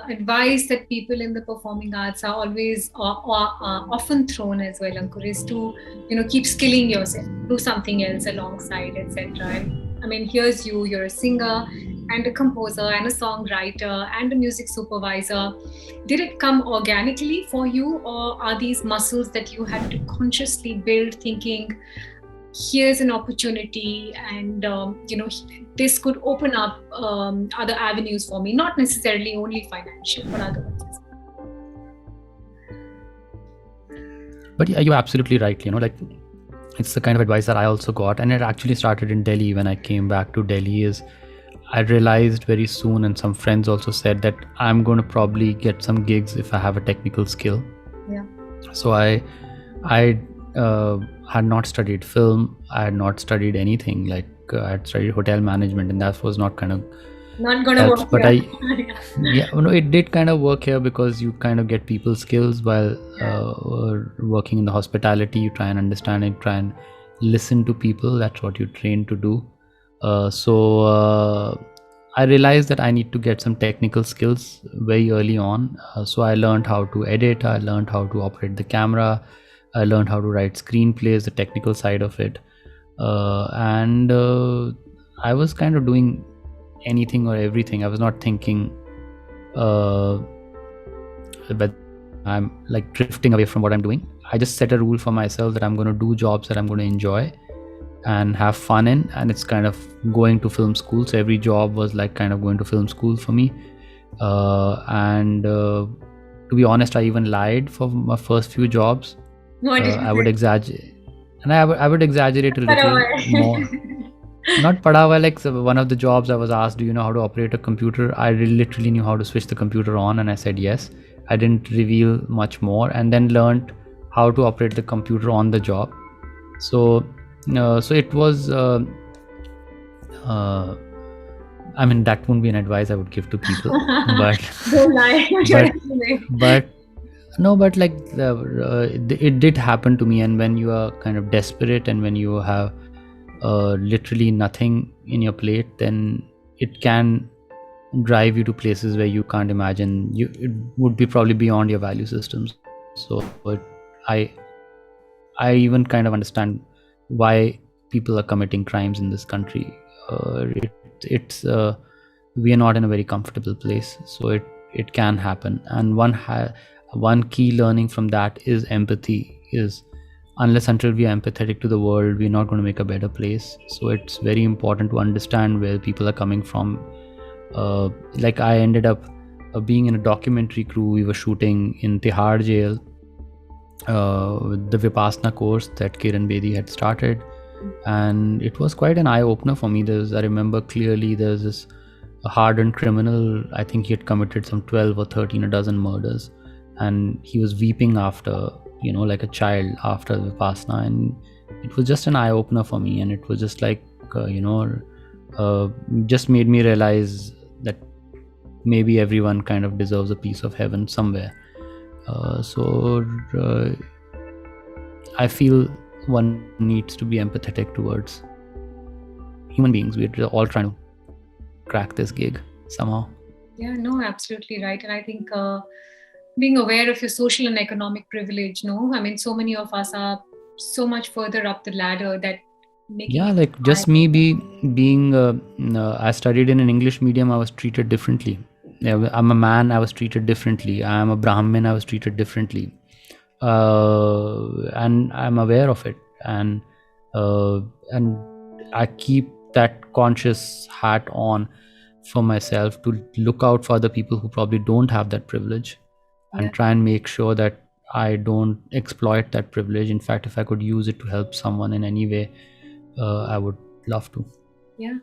advice that people in the performing arts are always often thrown as well, Ankur, is to keep skilling yourself, do something else alongside, etc. I mean, here's you're a singer and a composer and a songwriter and a music supervisor. Did it come organically for you, or are these muscles that you had to consciously build, thinking, here's an opportunity and this could open up other avenues for me, not necessarily only financial but other ones? But yeah, you're absolutely right. Like, it's the kind of advice that I also got, and it actually started in Delhi. When I came back to Delhi, is I realized very soon, and some friends also said, that I'm going to probably get some gigs if I have a technical skill. Yeah. So I had not studied film. I had not studied anything. Like, I had studied hotel management, and that was not going to work. But it did kind of work here, because you kind of get people skills while working in the hospitality. You try and understand it, try and listen to people. That's what you're trained to do. So I realized that I need to get some technical skills very early on. So I learned how to edit. I learned how to operate the camera. I learned how to write screenplays, the technical side of it. And I was kind of doing anything or everything. I was not thinking but I'm like drifting away from what I'm doing. I just set a rule for myself that I'm going to do jobs that I'm going to enjoy and have fun in, and it's kind of going to film school. So every job was like kind of going to film school for me. And to be honest, I even lied for my first few jobs. I would exaggerate, and I would exaggerate a little more. Not padawa, like one of the jobs I was asked, do you know how to operate a computer? I literally knew how to switch the computer on, and I said yes. I didn't reveal much more, and then learned how to operate the computer on the job. So it was I mean, that wouldn't be an advice I would give to people, but don't lie. but like it did happen to me. And when you are kind of desperate, and when you have literally nothing in your plate, then it can drive you to places where you can't imagine. It would be probably beyond your value systems. So I even kind of understand why people are committing crimes in this country. It's we are not in a very comfortable place, so it can happen. And one key learning from that is empathy. Is unless until we are empathetic to the world, we're not going to make a better place. So it's very important to understand where people are coming from. Like, I ended up being in a documentary crew. We were shooting in Tihar jail, the Vipassana course that Kiran Bedi had started, and it was quite an eye-opener for me. I remember clearly there's this hardened criminal. I think he had committed some 12 or 13 a dozen murders, and he was weeping after, like a child after Vipassana, and it was just an eye-opener for me. And it was just like just made me realize that maybe everyone kind of deserves a piece of heaven somewhere. So I feel one needs to be empathetic towards human beings. We're all trying to crack this gig somehow. Yeah, no, absolutely right. And I think being aware of your social and economic privilege, I mean, so many of us are so much further up the ladder that like just me being I studied in an English medium, I was treated differently. I'm a man, I was treated differently. I'm a Brahmin, I was treated differently. And I'm aware of it, and I keep that conscious hat on for myself to look out for the people who probably don't have that privilege, and try and make sure that I don't exploit that privilege. In fact, if I could use it to help someone in any way, I would love to. Yeah.